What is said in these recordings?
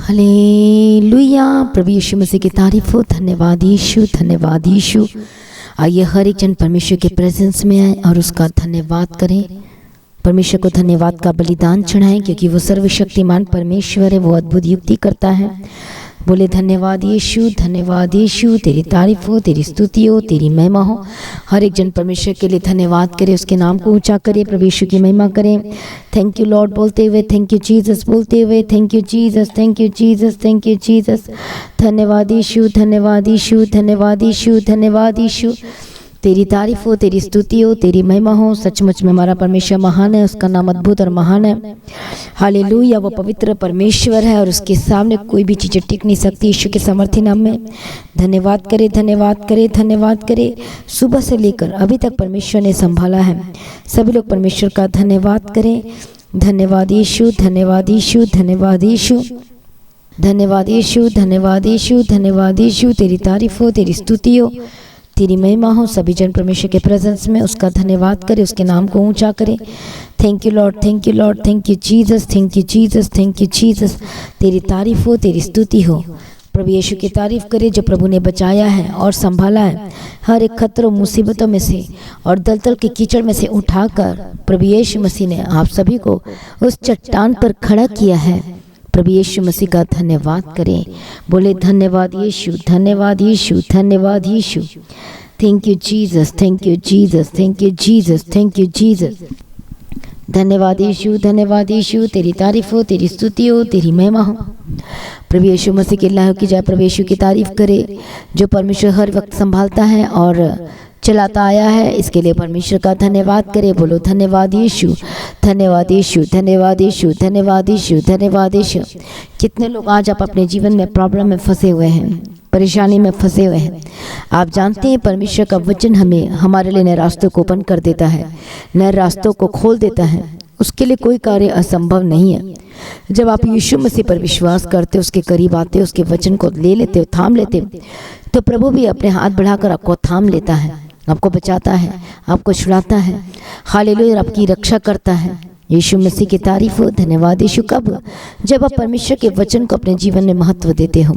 Hallelujah. प्रभु यीशु मसीह की तारीफ हो। धन्यवाद यीशु, धन्यवाद यीशु। आइए हर एक जन परमेश्वर के प्रेजेंस में आए और उसका धन्यवाद करें। परमेश्वर को धन्यवाद का बलिदान चढ़ाएं, क्योंकि वो सर्वशक्तिमान परमेश्वर है, वो अद्भुत युक्ति करता है। बोले धन्यवाद यीशु, धन्यवाद यीशु। तेरी तारीफ हो, तेरी स्तुति हो, तेरी महिमा हो। हर एक जन परमेश्वर के लिए धन्यवाद करे, उसके नाम को ऊंचा करे, प्रभु यीशु की महिमा करें। थैंक यू लॉर्ड बोलते हुए, थैंक यू जीसस बोलते हुए, thank you Jesus, thank you Jesus, thank you Jesus. धन्यवाद यीशु, धन्यवाद यीशु, धन्यवाद यीशु, धन्यवाद यीशु। तेरी तारीफ हो, तेरी स्तुति हो, तेरी महिमा हो। सचमुच में हमारा परमेश्वर महान है, उसका नाम अद्भुत और महान है। हालेलुया। वो पवित्र परमेश्वर है और उसके सामने कोई भी चीज़ें टिक नहीं सकती। यीशु के समर्थी नाम में धन्यवाद करे, धन्यवाद करे, धन्यवाद करे। सुबह से लेकर अभी तक परमेश्वर ने संभाला है। सभी लोग परमेश्वर का धन्यवाद करें। धन्यवाद यीशु, धन्यवाद यीशु, धन्यवाद यीशु, धन्यवाद यीशु, धन्यवाद यीशु, धन्यवाद यीशु। तेरी तारीफ हो, तेरी स्तुति हो, तेरी महिमा हो। सभी जन परमेश्वर के प्रेजेंस में उसका धन्यवाद करे, उसके नाम को ऊंचा करे। Thank you Lord, thank you Lord, thank you Jesus, thank you Jesus, thank you Jesus. तेरी तारीफ हो, तेरी स्तुति हो। प्रभु यीशु की तारीफ करे, जो प्रभु ने बचाया है और संभाला है हर एक खतरों मुसीबतों में से और दलदल के कीचड़ में से उठाकर प्रभु यीशु मसीह ने आप सभी को उस चट्टान पर खड़ा किया है। प्रभु यीशु मसीह का धन्यवाद करें। बोले धन्यवाद यीशु, धन्यवाद यीशु, धन्यवाद Yeshu. Thank you Jesus, thank you Jesus, thank you Jesus, thank you Jesus. धन्यवाद यीशु, धन्यवाद यीशु। तेरी तारीफ हो, तेरी स्तुति हो, तेरी महिमा हो। प्रभु यीशु मसीह के अल्लाह की जय। प्रभु यीशु की तारीफ करे, जो परमेश्वर हर वक्त संभालता है और चलाता आया है। इसके लिए परमेश्वर का धन्यवाद करे। बोलो धन्यवाद यीशु, धन्यवाद यीशु, धन्यवाद यीशु, धन्यवाद यीशु, धन्यवाद यीशु। कितने लोग आज आप अपने जीवन में प्रॉब्लम में फंसे हुए हैं, परेशानी में फंसे हुए हैं। आप जानते हैं परमेश्वर का वचन हमें हमारे लिए नए रास्तों को ओपन कर देता है, नए रास्तों को खोल देता है। उसके लिए कोई कार्य असंभव नहीं है। जब आप यीशु मसीह पर विश्वास करते, उसके करीब आते, उसके वचन को ले लेते, थाम लेते, तो प्रभु भी अपने हाथ बढ़ाकर आपको थाम लेता है, आपको बचाता है, आपको छुड़ाता है। हालेलुया। आपकी रक्षा करता है। यीशु मसीह की तारीफ हो। धन्यवाद यीशु। कब? जब आप परमेश्वर के वचन को अपने जीवन में महत्व देते हो।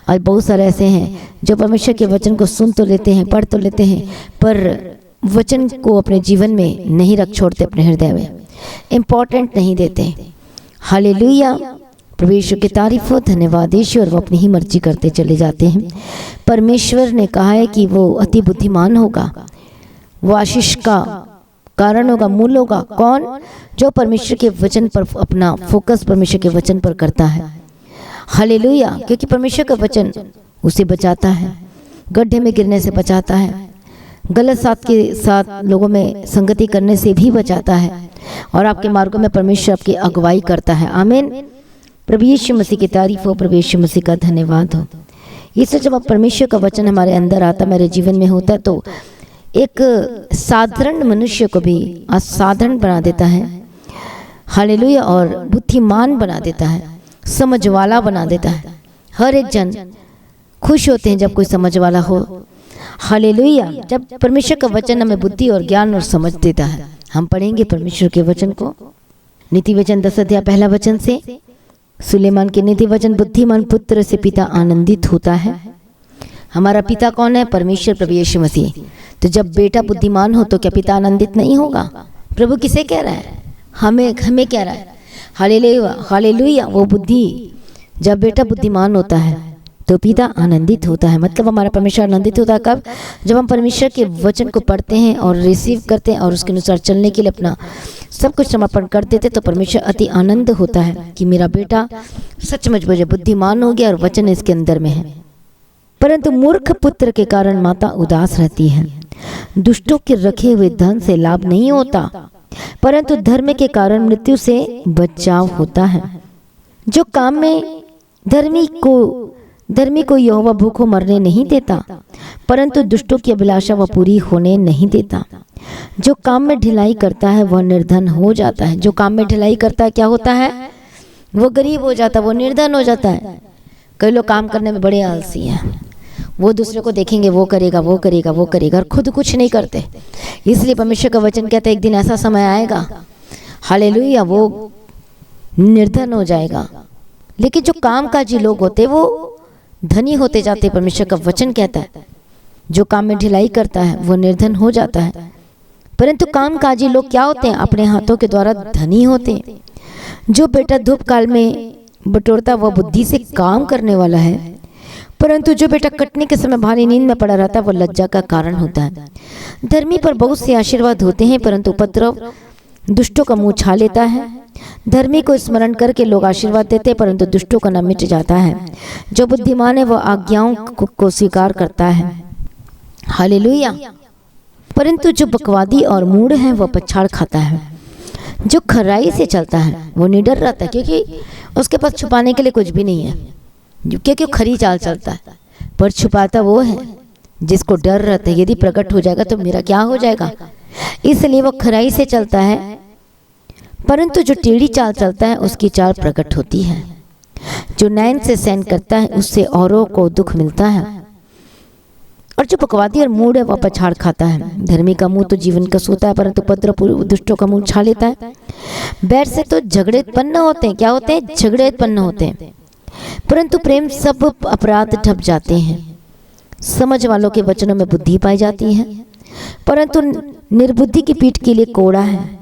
और बहुत सारे ऐसे हैं जो परमेश्वर के वचन को सुन तो लेते हैं, पढ़ तो लेते हैं, पर वचन को अपने जीवन में नहीं रख छोड़ते, अपने हृदय में इम्पोर्टेंट नहीं देते। हालेलुया। प्रभु यीशु की तारीफ हो। धन्यवाद यीशु। और वो अपनी ही मर्जी करते चले जाते हैं। परमेश्वर ने कहा है कि वो अति बुद्धिमान होगा, वो आशीष का कारण होगा, मूल होगा। कौन? जो परमेश्वर के वचन पर अपना फोकस परमेश्वर के वचन पर करता है। हालेलुया। क्योंकि परमेश्वर का वचन उसे बचाता है, गड्ढे में गिरने से बचाता है, गलत साथ के साथ लोगों में संगति करने से भी बचाता है, और आपके मार्गों में परमेश्वर आपकी अगुवाई करता है। आमीन। प्रभु यीशु मसीह की तारीफ हो। प्रभु यीशु मसीह का धन्यवाद हो। इससे जब आप परमेश्वर का वचन हमारे अंदर आता, मेरे जीवन में होता है, तो एक साधारण मनुष्य को भी असाधारण बना देता है। हालेलुया। और बुद्धिमान बना देता है, समझ वाला बना देता है। हर एक जन खुश होते हैं जब कोई समझ वाला हो। हालेलुया। जब परमेश्वर का वचन हमें बुद्धि और ज्ञान और समझ देता है। हम पढ़ेंगे परमेश्वर के वचन को। नीति वचन 10 अध्याय पहला वचन से। सुलेमान के नीति वचन, बुद्धिमान पुत्र से पिता आनंदित होता है। हमारा पिता कौन है? परमेश्वर, प्रभु यीशु मसीह। तो जब बेटा बुद्धिमान हो तो क्या पिता आनंदित नहीं होगा? प्रभु किसे कह रहा है? हमें कह रहा है। Hallelujah, hallelujah. वो बुद्धि, जब बेटा बुद्धिमान होता है तो पिता आनंदित होता है। मतलब हमारा परमेश्वर आनंदित होता है कब? जब हम परमेश्वर के वचन को पढ़ते हैं और रिसीव करते हैं और उसके अनुसार चलने के लिए अपना सब कुछ समर्पण कर देते, तो परमेश्वर अति आनंद होता है कि मेरा बेटा सचमुच मुझे बुद्धिमान हो गया और वचन इसके अंदर में है। परंतु मूर्ख पुत्र के कारण माता उदास रहती है। दुष्टों के रखे हुए धन से लाभ नहीं होता, परंतु धर्म के कारण मृत्यु से बचाव होता है। जो काम में धर्मी को यहोवा भूखों मरने नहीं देता, परंतु दुष्टों की अभिलाषा वह पूरी होने नहीं देता। जो काम में ढिलाई करता है वह निर्धन हो जाता है। जो काम में ढिलाई करता है क्या होता है? वो गरीब हो जाता है, वो निर्धन हो जाता है। कई लोग काम करने में बड़े आलसी हैं। वो दूसरे को देखेंगे, वो करेगा, वो करेगा, वो करेगा, और खुद कुछ नहीं करते। इसलिए परमेश्वर का वचन कहता है एक दिन ऐसा समय आएगा, हालेलुया, वो निर्धन हो जाएगा, लेकिन जो कामकाजी लोग होते वो धनी होते जाते। परमेश्वर का वचन कहता है जो काम में ढिलाई करता है वो निर्धन हो जाता है, परंतु कामकाजी लोग क्या होते हैं? अपने हाथों के द्वारा धनी होते हैं। जो बेटा धूप काल में बटोरता वह बुद्धि से काम करने वाला है, परंतु जो बेटा कटने के समय भारी नींद में पड़ा रहता है वह लज्जा का कारण होता है। धर्मी पर बहुत से आशीर्वाद होते हैं, परंतु उपद्रव दुष्टों का मुंह छा लेता है। धर्मी को स्मरण करके लोग आशीर्वाद देते हैं, परंतु दुष्टों का नाम मिट जाता है। जो बुद्धिमान है वह आज्ञाओं को स्वीकार करता है। हालेलुया। परंतु जो बकवादी और मूढ़ है वह पछाड़ खाता है। जो खराई से चलता है वो निडर रहता है, क्योंकि उसके पास छुपाने के लिए कुछ भी नहीं है, क्योंकि वो खरी चाल चलता है। पर छुपाता वो है जिसको डर रहता है, यदि प्रकट हो जाएगा तो मेरा क्या हो जाएगा, इसलिए वो खराई से चलता है। परंतु जो टेढ़ी चाल चलता है उसकी चाल प्रकट होती है। जो नैन से सहन करता है उससे औरों को दुख मिलता है, और जो बकवादी और मूढ़ है वह पछाड़ खाता है। धर्मी का मुंह तो जीवन का सोता है, परंतु उपद्रव दुष्टों का मुंह छा लेता है। बैर से तो झगड़े उत्पन्न होते हैं। क्या होते हैं? झगड़े उत्पन्न होते हैं, परंतु प्रेम सब अपराध ढप जाते हैं। समझ वालों के वचनों में बुद्धि पाई जाती है, परंतु निर्बुद्धि की पीठ के लिए कोड़ा है।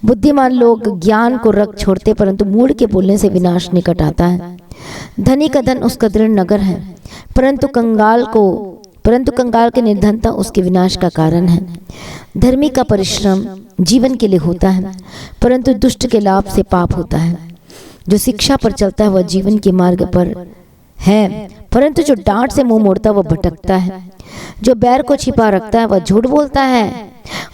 बुद्धिमान लोग ज्ञान को रख छोड़ते, परंतु मूढ़ के बोलने से विनाश निकट आता है। धनी का धन उसका दृढ़ नगर है, परंतु कंगाल की निर्धनता उसके विनाश का कारण है। धर्मी का परिश्रम जीवन के लिए होता है, परंतु दुष्ट के लाभ से पाप होता है। जो शिक्षा पर चलता है वह जीवन के मार्ग पर है, परंतु जो डांट से मुंह मोड़ता है वह भटकता है। जो बैर को छिपा रखता है वह झूठ बोलता है,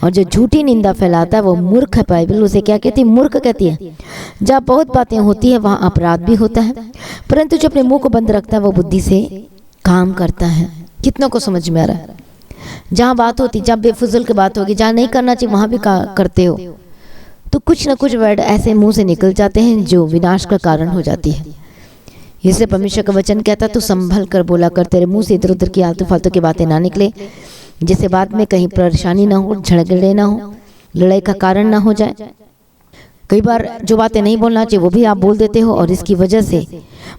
और जो झूठी निंदा फैलाता है वह मूर्ख है। बाइबल उसे क्या कहती है? मूर्ख कहती है। जहाँ बहुत बातें होती है वहाँ अपराध भी होता है, परंतु जो अपने मुंह को बंद रखता है वह बुद्धि से काम करता है। कितनों को समझ में आ रहा है? जहाँ बात होती, जब बेफुजूल की बात होगी, जहाँ नहीं करना चाहिए वहाँ भी करते हो, तो कुछ ना कुछ वर्ड ऐसे मुंह से निकल जाते हैं जो विनाश का कारण हो जाती है। इसलिए परमेश्वर का वचन कहता तू संभल कर बोला कर, तेरे मुंह से इधर उधर की आलतू फालतू की बातें ना निकले, जिससे बाद में कहीं परेशानी ना हो, झगड़े ना हो, लड़ाई का कारण ना हो जाए। कई बार जो बातें नहीं बोलना चाहिए वो भी आप बोल देते हो, और इसकी वजह से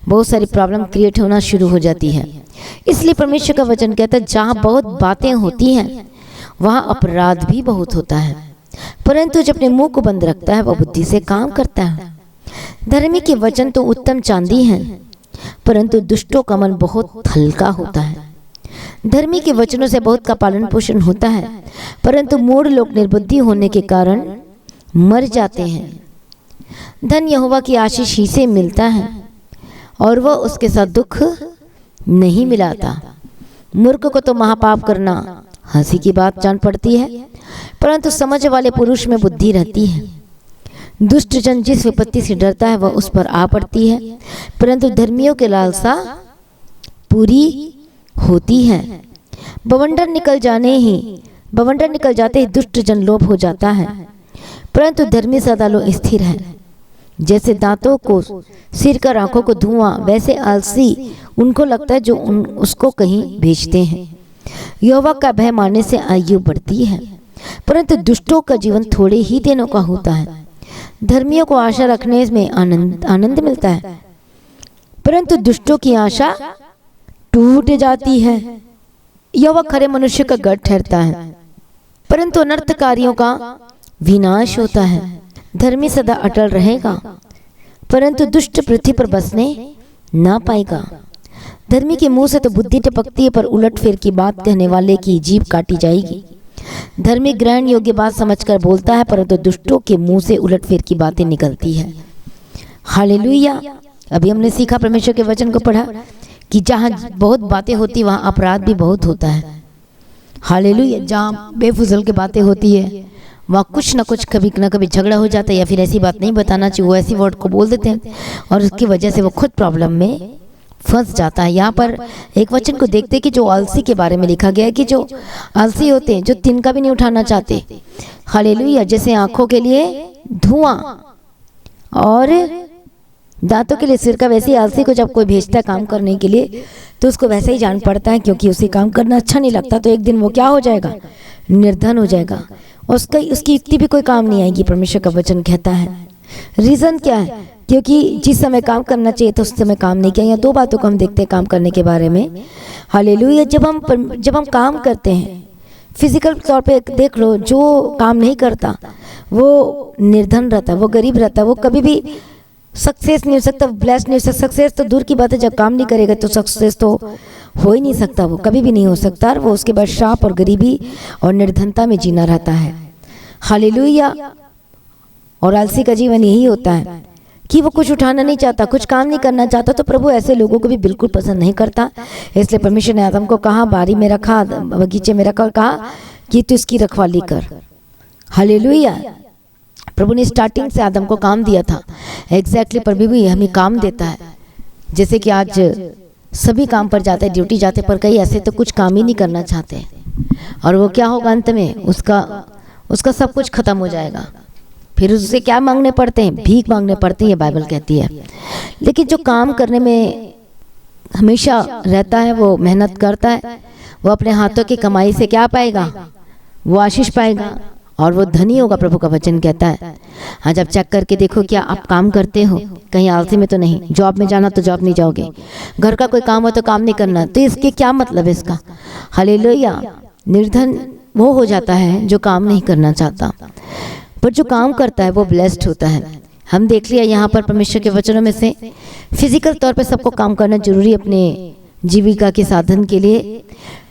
बहुत सारी प्रॉब्लम क्रिएट होना शुरू हो जाती है। इसलिए परमेश्वर का वचन कहता है जहाँ बहुत बातें होती हैं वहाँ अपराध भी बहुत होता है, परंतु जो अपने मुंह को बंद रखता है वह बुद्धि से काम करता है। धर्मी के वचन तो उत्तम चांदी है, परंतु दुष्टों का मन बहुत हल्का होता है। धर्मी के वचनों से बहुत का पालन पोषण होता है, परंतु मूढ़ लोग निर्बुद्धि होने के कारण मर जाते हैं। धन यहोवा की आशीष ही से मिलता है, और वह उसके साथ दुख नहीं मिलाता। मूर्ख को तो महापाप करना हंसी की बात जान पड़ती है, परंतु समझ वाले पुरुष में बुद्धि रहती है। दुष्ट जन जिस विपत्ति से डरता है वह उस पर आ पड़ती है, परंतु धर्मियों की लालसा पूरी होती है। बवंडर निकल जाते ही दुष्ट जन लोभ हो जाता है, परंतु धर्मी सदा लो स्थिर है। जैसे दांतों को सिर कर आंखों को धुआं, वैसे आलसी उनको लगता है जो उसको कहीं भेजते हैं। यहोवा का भय मानने से आयु बढ़ती है, परंतु दुष्टों का जीवन थोड़े ही दिनों का होता है। धर्मियों को आशा रखने में आनंद मिलता है, परंतु दुष्टों की आशा टूट जाती है। यहोवा खरे मनुष्य का गढ़ ठहरता है, परंतु अनर्थकारियों का विनाश होता है। धर्मी सदा अटल रहेगा, परंतु दुष्ट पृथ्वी पर बसने ना पाएगा। धर्मी के मुंह से तो बुद्धि टपकती है, पर उलट फेर की बात कहने वाले की जीभ काटी जाएगी। धर्मी ग्रहण योग्य बात समझकर बोलता है, परंतु दुष्टों के मुंह से उलट फेर की बातें निकलती है। हालेलुया। अभी हमने सीखा, परमेश्वर के वचन को पढ़ा कि जहाँ बहुत बातें होती वहाँ अपराध भी बहुत होता है। हालेलुया। जहाँ बेफुजल की बातें होती है वहाँ कुछ ना कुछ कभी ना कभी झगड़ा हो जाता है, या फिर ऐसी बात नहीं बताना चाहिए वो ऐसी वर्ड को बोल देते हैं, और उसकी वजह से वो खुद प्रॉब्लम में फंस जाता है। यहाँ पर एक वचन को देखते कि जो आलसी के बारे में लिखा गया है कि जो आलसी होते हैं, जो तिनका भी नहीं उठाना चाहते। हालेलुया। जैसे आंखों के लिए धुआं और दांतों के लिए सिर का, वैसे ही आलसी को जब कोई भेजता है काम करने के लिए तो उसको वैसे ही जान पड़ता है, क्योंकि उसे काम करना अच्छा नहीं लगता, तो एक दिन वो क्या हो जाएगा? निर्धन हो जाएगा। उसकी युक्ति भी कोई काम नहीं आएगी। परमेश्वर का वचन कहता है रीजन क्या है? क्योंकि जिस समय काम करना चाहिए था उस समय काम नहीं किया। यहाँ दो बातों को हम देखते हैं काम करने के बारे में। हालेलुया। जब हम काम करते हैं, फिजिकल तौर पे देख लो, जो काम नहीं करता वो निर्धन रहता है, वो गरीब रहता है, वो कभी भी सक्सेस नहीं हो सकता, ब्लेस्ड नहीं हो सकता। सक्सेस तो दूर की बात है, जब काम नहीं करेगा तो सक्सेस तो हो ही नहीं सकता, वो कभी भी नहीं हो सकता। वो उसके बाद श्राप और गरीबी और निर्धनता में जीना रहता है। हालेलुया। और आलसी का जीवन यही होता है कि वो कुछ उठाना नहीं चाहता, कुछ काम नहीं करना चाहता। तो प्रभु ऐसे लोगों को भी बिल्कुल पसंद नहीं करता। इसलिए परमेश्वर ने आदम को कहा, बारी में रखा, बगीचे में रखा और कहा कि तू इसकी रखवाली कर। हालेलुया। प्रभु ने स्टार्टिंग से आदम को काम दिया था। एग्जैक्टली प्रभु भी हमें काम देता है। जैसे कि आज सभी काम पर जाते हैं, ड्यूटी जाते, पर कई ऐसे तो कुछ काम ही नहीं करना चाहते, और वो क्या होगा अंत में, उसका सब कुछ खत्म हो जाएगा। फिर उससे क्या मांगने पड़ते हैं, भीख मांगने पड़ते हैं, ये बाइबल कहती है। लेकिन जो काम करने में हमेशा रहता है, वो मेहनत करता है, वो अपने हाथों की कमाई से क्या पाएगा, वो आशीष पाएगा और वो धनी होगा, प्रभु का वचन कहता है। हाँ, जब चेक करके देखो क्या आप काम करते हो, कहीं आलसी में तो नहीं। जॉब में जाना तो जॉब नहीं जाओगे, घर का कोई काम हो तो काम नहीं करना, तो इसके क्या मतलब है इसका। हालेलुया। निर्धन वो हो जाता है जो काम नहीं करना चाहता, पर जो काम करता है वो ब्लेस्ड होता है। हम देख लिया यहाँ पर परमेश्वर के वचनों में से, फिजिकल तौर पे सबको काम करना जरूरी अपने जीविका के साधन के लिए।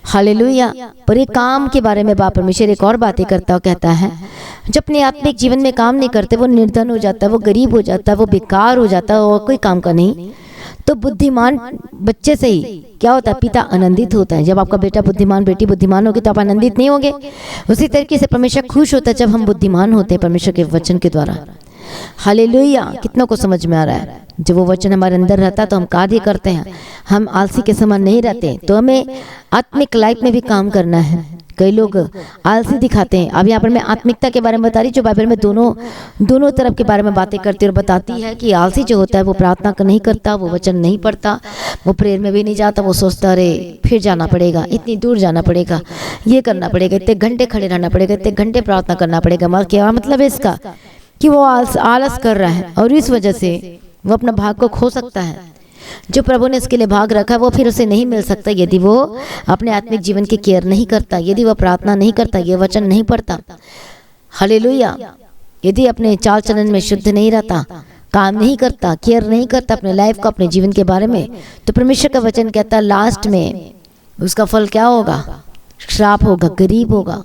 हालेलुया। पर ये काम के बारे में बाप परमेश्वर एक और बातें करता और कहता है, जब अपने आत्मिक जीवन में काम नहीं करते वो निर्धन हो जाता है, वो गरीब हो जाता है, वो बेकार हो जाता है और कोई काम का नहीं। तो बुद्धिमान बच्चे से ही क्या होता है, पिता आनंदित होता है। जब आपका बेटा बुद्धिमान, बेटी बुद्धिमान होगी तो आप आनंदित नहीं होंगे। उसी तरीके से परमेश्वर खुश होता है जब हम बुद्धिमान होते हैं परमेश्वर के वचन के द्वारा। हालेलुया। कितनों को समझ में आ रहा है। जब वो वचन हमारे अंदर रहता है तो हम कार्य करते हैं, हम आलसी के समान नहीं रहते। तो हमें आत्मिक लाइफ में भी काम करना है। कई लोग आलसी दिखाते हैं। अब यहाँ पर मैं आत्मिकता के बारे में बता रही, जो बाइबल में दोनों तरफ के बारे में बातें करती है और बताती है कि आलसी जो होता है वो प्रार्थना नहीं करता, वो वचन नहीं पढ़ता, वो प्रेयर में भी नहीं जाता, वो सोचता अरे फिर जाना पड़ेगा, इतनी दूर जाना पड़ेगा, ये करना पड़ेगा, इतने घंटे खड़े रहना पड़ेगा, इतने घंटे प्रार्थना करना पड़ेगा। मगर क्या मतलब है इसका, कि वो आलस कर रहा है और इस वजह से वो अपना भाग को खो सकता है। जो प्रभु ने इसके लिए भाग रखा है वो फिर उसे नहीं मिल सकता यदि वो अपने आत्मिक जीवन की केयर नहीं करता, यदि वो प्रार्थना नहीं करता, ये वचन नहीं पढ़ता। हालेलुया। यदि अपने चाल चलन में शुद्ध नहीं रहता, काम नहीं करता, केयर नहीं करता अपने लाइफ को, अपने जीवन के बारे में, तो परमेश्वर का वचन कहता है लास्ट में उसका फल क्या होगा, श्राप होगा, गरीब होगा,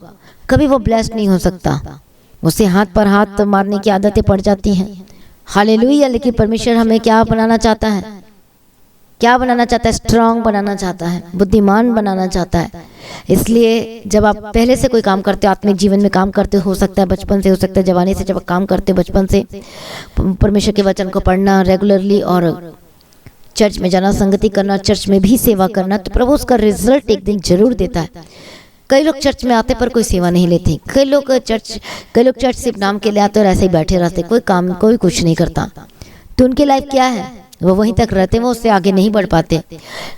कभी वो ब्लेस्ड नहीं हो सकता। उसे हाथ पर हाथ मारने की आदतें पड़ जाती हैं। हालेलुया। लेकिन परमेश्वर हमें क्या बनाना चाहता है, क्या बनाना चाहता है, स्ट्रांग बनाना चाहता है, बुद्धिमान बनाना चाहता है। इसलिए जब आप पहले से कोई काम करते हो, आत्मिक जीवन में काम करते हो सकता है बचपन से, हो सकता है जवानी से, जब आप काम करते हो बचपन से, परमेश्वर के वचन को पढ़ना रेगुलरली और चर्च में जाना, संगति करना, चर्च में भी सेवा करना, तो प्रभु उसका रिजल्ट एक दिन जरूर देता है। कई लोग चर्च में आते पर कोई सेवा नहीं लेते, कई लोग चर्च सिर्फ नाम के लिए आते और ऐसे ही बैठे रहते, कोई काम, कोई कुछ नहीं करता। तो उनकी लाइफ क्या है, वो वहीं तक रहते हैं, वो उससे आगे नहीं बढ़ पाते।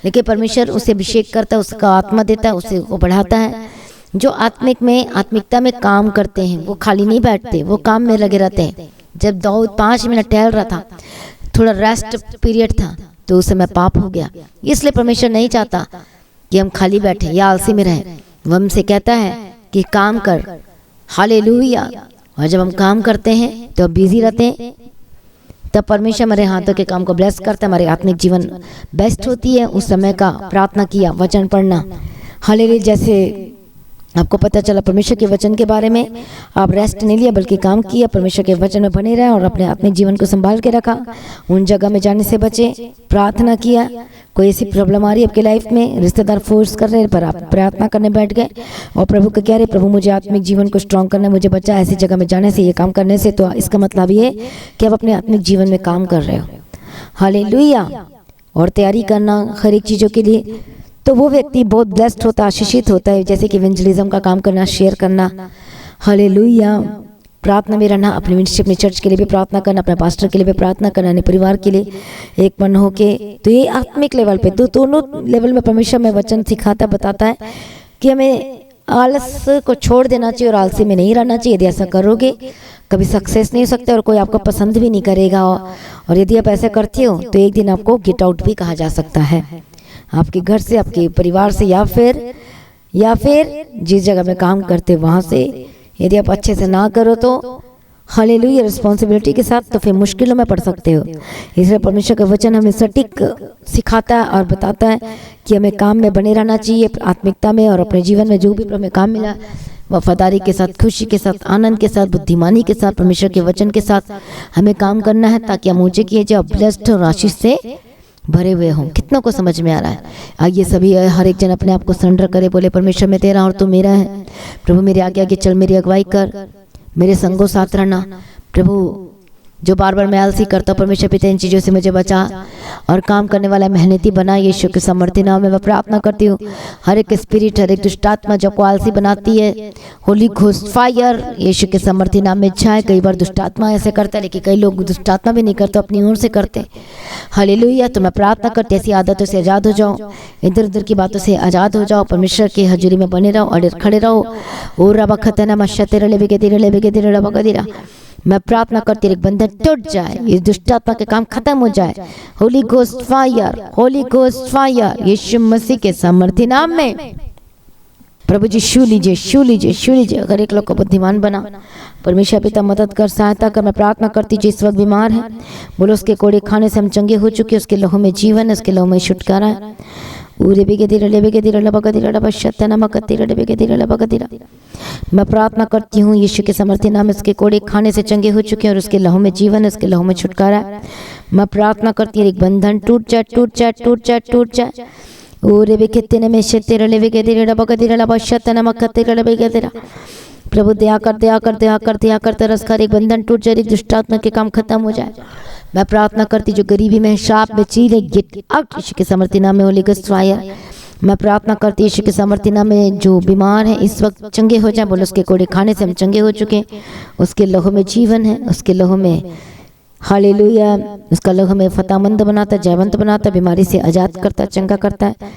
लेकिन परमेश्वर उसे अभिषेक करता है, उसका आत्मा देता है, उसे वो बढ़ाता है। जो आत्मिकता में काम करते हैं वो खाली नहीं बैठते, वो काम में लगे रहते हैं। जब दाऊद 5 मिनट टहल रहा था, थोड़ा रेस्ट पीरियड था, तो उस समय पाप हो गया। इसलिए परमेश्वर नहीं चाहता कि हम खाली बैठे या आलसी में रहें। वो हमसे कहता है कि काम कर। हालेलुया। और जब हम काम करते हैं तो बिजी रहते हैं, तब परमेश्वर हमारे हाथों के काम को ब्लेस करता है, हमारे आत्मिक जीवन बेस्ट होती है। उस समय का प्रार्थना किया, वचन पढ़ना। हालेलुया। जैसे आपको पता चला परमेश्वर के वचन के बारे में, आप रेस्ट नहीं लिया बल्कि काम किया, परमेश्वर के वचन में बने रहे और अपने आत्मिक जीवन को संभाल के रखा। उन जगह में जाने से बचे, प्रार्थना किया। कोई ऐसी प्रॉब्लम आ रही है आपके लाइफ में, रिश्तेदार फोर्स कर रहे हैं पर आप प्रार्थना करने बैठ गए और प्रभु को कह रहे, प्रभु मुझे आत्मिक जीवन को स्ट्रॉन्ग करना, मुझे बचा ऐसी जगह में जाने से, ये काम करने से। तो इसका मतलब ये कि आप अपने आत्मिक जीवन में काम कर रहे हो। हालेलुया। और तैयारी करना हर एक चीज़ों के लिए, तो वो व्यक्ति बहुत ब्लेस्ड होता है, आशीषित होता है। जैसे कि इवेंजलिज्म का काम करना, शेयर करना। हालेलुया। प्रार्थना में रहना, अपने मिनिस्ट्री, अपने चर्च के लिए भी प्रार्थना करना, अपने पास्टर के लिए भी प्रार्थना करना, अपने परिवार के लिए एक मन होके। तो ये आत्मिक लेवल पे, तो दोनों लेवल में परमेश्वर में वचन सिखाता, बताता है कि हमें आलस को छोड़ देना चाहिए और आलसी में नहीं रहना चाहिए। यदि ऐसा करोगे कभी सक्सेस नहीं हो सकते और कोई आपको पसंद भी नहीं करेगा। और यदि आप ऐसा करते हो तो एक दिन आपको गेट आउट भी कहा जा सकता है, आपके घर से, आपके परिवार से, या फिर जिस जगह में काम करते वहाँ से। यदि आप अच्छे से ना करो तो हालेलुया रिस्पॉन्सिबिलिटी के साथ, तो फिर मुश्किलों में पड़ सकते हो। इसलिए परमेश्वर का वचन हमें सटीक सिखाता है और बताता है कि हमें काम में बने रहना चाहिए, आत्मिकता में, और अपने जीवन में जो भी हमें काम मिला वफादारी के साथ, खुशी के साथ, आनंद के साथ, बुद्धिमानी के साथ, परमेश्वर के वचन के साथ हमें काम करना है, ताकि हम ऊंचे किए जाए, ब्लेस्ड और आशीष से भरे हुए हों। कितनों को समझ में आ रहा है? आइए सभी हर एक जन अपने आप को सरेंडर करे, बोले परमेश्वर मैं तेरा और तू मेरा है। प्रभु मेरे आगे आगे चल, मेरी अगुवाई कर, मेरे संगों साथ रहना। प्रभु जो बार बार मैं आलसी करता हूँ, परमेश्वर पिता इन चीज़ों से मुझे बचा और काम करने वाला मेहनती बना। यीशु के समर्थी नाम में मैं प्रार्थना करती हूँ। हर एक स्पिरिट, हर एक दुष्टात्मा जो को आलसी बनाती है, होली घोस्ट फायर यीशु के समर्थी नाम में इच्छा है। कई बार दुष्टात्मा ऐसे करता है, लेकिन कई लोग दुष्टात्मा भी नहीं करते, अपनी ओर से करते। हालेलुया। तो मैं प्रार्थना करती ऐसी आदतों से आज़ाद हो जाओ, इधर उधर की बातों से आज़ाद हो जाओ, परमेश्वर की हजूरी में बने रहो और खड़े रहो। ओ रबा खतना मशा तेरा ले बेगे तेरा ले बेगे तेरा रबा कदीरा। मैं प्रार्थना करती एक बंधन टूट जाए, ये दुष्टात्मा के काम खत्म हो जाए। Holy ghost fire, holy ghost fire Yeshu Masih के सामर्थ्य नाम में। प्रभु जी छू लीजिए, छू लीजिए, छू लीजिए। अगर एक लोग को बुद्धिमान बना, परमेश्वर पिता मदद कर, सहायता कर। मैं प्रार्थना करती जो इस वक्त बीमार है, बोलो उसके कोड़े खाने से हम चंगे हो चुके, उसके लहू में जीवन है, उसके लहू में छुटकारा है। ऊरे बेगे दिरा ले बेगे दिरा लबा दिरा लबा शतना मक दिरा ले बेगे दिरा लबा दिरा। मैं प्रार्थना करती हूँ यीशु के समर्थी नाम में, उसके कोड़े खाने से चंगे हो चुके हैं और उसके लहू में जीवन है, उसके लहू में छुटकारा है। मैं प्रार्थना करती हूँ एक बंधन टूट जाए, टूट जाए, टूट जाए, टूट जाए। ऊरे बेगे तेने में तेरा ले बेगे दिरा लबा दिरा लबा शतना मक दिरा ले बेगे दिरा। प्रभु दया कर, दया कर, दया कर, दया कर, तरस कर। एक बंधन टूट जाए, एक दुष्टात्मा के काम खत्म हो जाए। मैं प्रार्थना करती जो गरीबी में, शाप में, चीले गेट आउट यीशु के समर्थी नाम में। होली घोस्ट फायर मैं प्रार्थना करती यीशु के समर्थी नाम में, जो बीमार है इस वक्त चंगे हो जाए। बोलो उसके कोड़े खाने से हम चंगे हो चुके, उसके लहू में जीवन है, उसके लहू में हालेलुया, उसका लहू में फतामंद बनाता, जयवंत बनाता, बीमारी से आजाद करता, चंगा करता है,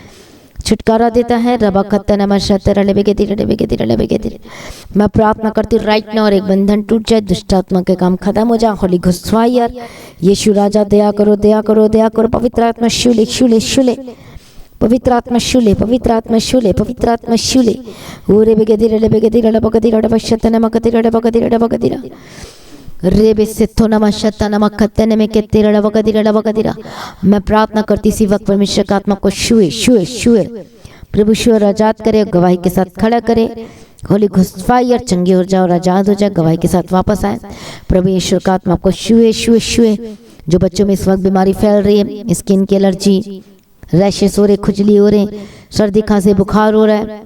छुटकारा देता है। रबा खत्ता नमा शतर ले बेगे दिरे बेगे दिरे ले बेगे दिरे। मैं प्रार्थना करती राइट नाउ और एक बंधन टूट जाए, दुष्टात्मा के काम खत्म हो जाए। होली घोस्ट फायर यीशु राजा दया करो, दया करो, दया करो। पवित्र आत्मा शूले शूले शूले, पवित्र आत्मा शूले, पवित्र आत्मा शूले, पवित्र आत्मा शूले। ऊरे बेगे दिरे ले बेगे दिरे ले बेगे दिरे ले बशत नमा कतिरे ले बेगे दिरे ले बेगे दिरा। रेबे से तो नमा शता नमा खत्ते में के तेरा लबका दिरा लबका दिरा। मैं प्रार्थना करती इसी वक्त परमेश्वर का आत्मा को छुए छुए छुए, प्रभु छुए, आजाद करे, गवाही के साथ खड़ा करे। होली घोस्ट फायर चंगे हो जाओ, आजाद हो जाए, गवाही के साथ वापस आए। प्रभु यीशु का आत्मा को छुए छुए छुए। जो बच्चों में इस वक्त बीमारी फैल रही है, स्किन की एलर्जी, रैशेस हो रहे, खुजली हो रहे, सर्दी खांसी बुखार हो रहा है,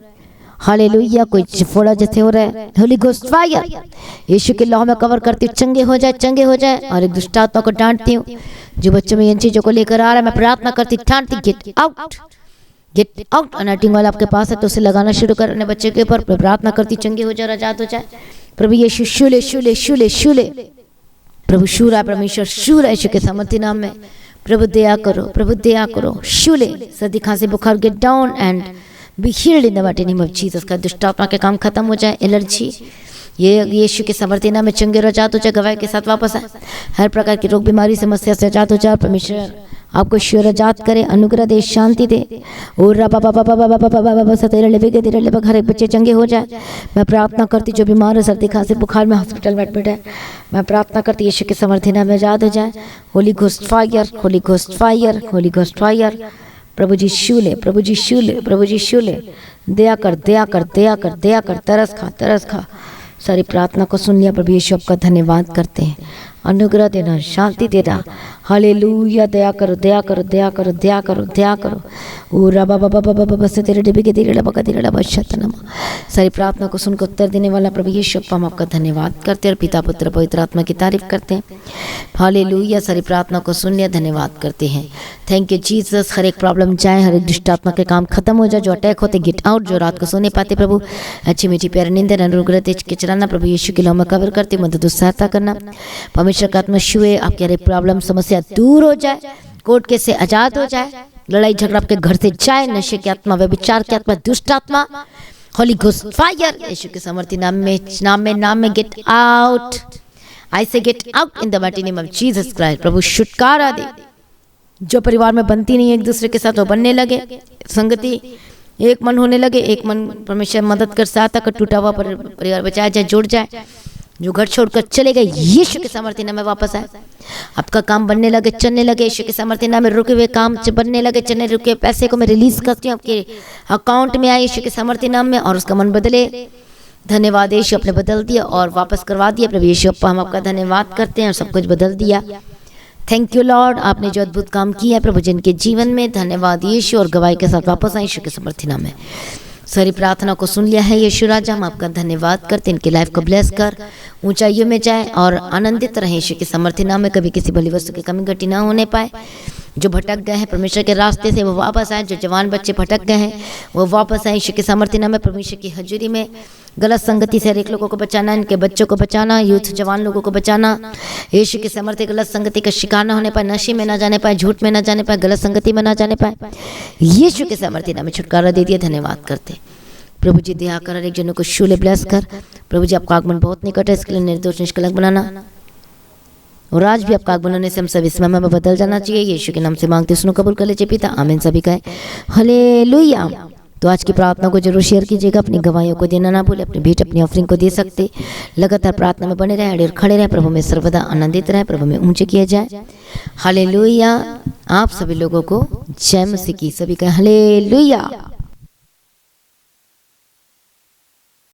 हालेलुया, कोई फोड़ा जैसे हो रहा है, होली घोस्ट फायर यीशु के लहू में कवर करती हूँ, चंगे हो जाए, चंगे हो जाए। और एक दुष्टात्मा को डांटती हूँ जो बच्चों में इन चीजों को लेकर आ रहा है। मैं प्रार्थना करती, डांटती, गेट आउट, गेट आउट। अनर्टिंग वाला आपके पास है तो उसे लगाना शुरू कर अपने बच्चे के ऊपर। प्रार्थना करती चंगे हो जाए, आजाद हो जाए। प्रभु यीशु शूले शूले शूले शूले, प्रभु शूरा, परमेश्वर शूरा यीशु के समर्थी नाम में। प्रभु दया करो, प्रभु दया करो। शूले सर्दी खांसी बुखार get down and be healed in the mighty name of Jesus. का दुष्टात्मा के काम खत्म हो जाए, एलर्जी ये यीशु के समर्थी नाम में चंगे आजाद हो जाए, गवाही के साथ वापस आए। हर प्रकार की रोग बीमारी समस्या से आजाद हो जाए। परमेश्वर आपको श्योर आजाद करे, अनुग्रह दे, शांति दे। और रबा बाबा बाबा बाबा बाबा बाबा सतेरे लेबे के तेरे लेबे, हर बच्चे चंगे हो जाए। मैं प्रार्थना करती जो बीमार है, सर्दी खांसी बुखार में हॉस्पिटल में एडमिट है, मैं प्रार्थना करती यीशु के समर्थी नाम में आजाद हो जाए। Holy ghost fire, holy ghost fire, holy ghost fire. प्रभु जी शूले, प्रभु जी शूले, प्रभु जी शूले। दया कर, दया कर, दया कर, दया कर, तरस खा, तरस खा। सारी प्रार्थना को सुन लिया प्रभु यीशु, आपका धन्यवाद करते हैं। अनुग्रह देना, शांति देना, हालेलुया। दया करो, दया करो, दया करो, दया करो, दया करो। ओ रबा बाबा बाबा बाबा से तेरे डिबे के तेरे लबा का तेरे लबा शतनमा। सारी प्रार्थना को सुनकर उत्तर देने वाला प्रभु यीशु, हम आपका धन्यवाद करते हैं और पिता पुत्र पवित्र आत्मा की तारीफ करते हैं। हालेलुया। सारी प्रार्थना को सुन लिया, धन्यवाद करते हैं। Thank you Jesus. हर एक प्रॉब्लम जाए, हर एक दुष्टात्मा के काम खत्म हो जाए, जो अटैक होते गेट आउट, जो रात को सोने पाते प्रभु अच्छी मीठी प्यारी नींद अनुग्रह तेज के चलाना। प्रभु यीशु के लहू में कवर करते, मदद सहायता करना। परमेश्वर का आत्मा छुए, आपकी हर एक प्रॉब्लम समस्या दूर हो जाए, कोर्ट केस से आजाद हो जाए, लड़ाई झगड़ा आपके घर से जाए, नशे की आत्मा, व्यभिचार की आत्मा, दुष्ट आत्मा होली घोस्ट फायर यीशु के सामर्थ्य नाम में gate out. I say get out in the mighty name of Jesus Christ. प्रभु छुटकारा दे। जो परिवार में बनती नहीं एक दूसरे के साथ वो बनने लगे, संगति एक मन होने लगे, एक मन परमेश्वर मदद कर सहायता कर, टूटा हुआ परिवार बचाया जाए, जुड़ जाए। जो घर छोड़कर चले गए यीशु के सामर्थ्य नाम में वापस आए। आपका काम बनने लगे, चलने लगे यीशु के सामर्थ्य नाम में। रुके हुए काम बनने लगे, चलने रुके पैसे को मैं रिलीज करती हूँ आपके अकाउंट में आए यीशु के सामर्थ्य नाम में, और उसका मन बदले। धन्यवाद यीशु, आपने बदल दिया और वापस करवा दिया। प्रभु यीशु अप्पा, हम आपका धन्यवाद करते हैं और सब कुछ बदल दिया। थैंक यू लॉर्ड, आपने जो अद्भुत काम किया है प्रभु जिनके जीवन में। धन्यवाद यीशु, और गवाही के साथ वापस आए यीशु के सामर्थ्य नाम में। सारी प्रार्थना को सुन लिया है यीशु राजा, हम आपका धन्यवाद करते हैं। इनकी लाइफ को ब्लेस कर, ऊंचाइयों में जाए और आनंदित रहे यीशु के सामर्थ्य नाम में। कभी किसी भली वस्तु की कमी घटी ना होने पाए। जो भटक गए हैं परमेश्वर के रास्ते से वो वापस आए। जो जवान बच्चे भटक गए हैं वो वापस आए यीशु के सामर्थ्य नाम में। परमेश्वर की हजूरी में गलत संगति से हर एक लोगों को बचाना, इनके बच्चों को बचाना, यूथ जवान लोगों को बचाना यीशु के सामर्थ्य। गलत संगति का शिकार ना होने पाए, नशे में ना जाने पाए, झूठ में ना जाने पाए, गलत संगति में ना जाने पाए। यीशु के सामर्थ्य नाम में छुटकारा दे दिया। धन्यवाद करते प्रभु जी। दया कर, हर एक जनों को शूले ब्लेस कर प्रभु जी। आपका आगमन बहुत निकट है, इसके लिए निर्दोष निष्कलंक बनाना, और आज भी आपका आगमन होने से हम सब इस समय में बदल जाना चाहिए। यीशु के नाम से मांगते सुनो, कबूल कर लीजिए पिता, आमीन। सभी कहे हालेलुया। तो आज की प्रार्थना को जरूर शेयर कीजिएगा, अपनी गवाहियों को देना ना भूले। अपनी भेंट, अपनी ऑफरिंग को दे सकते। लगातार प्रार्थना में बने रहे, अड़े खड़े रहे। प्रभु में सर्वदा आनंदित रहे, प्रभु में ऊंचे किया जाए। हालेलुया। आप सभी लोगों को जय मसीह की। सभी कहे हालेलुया।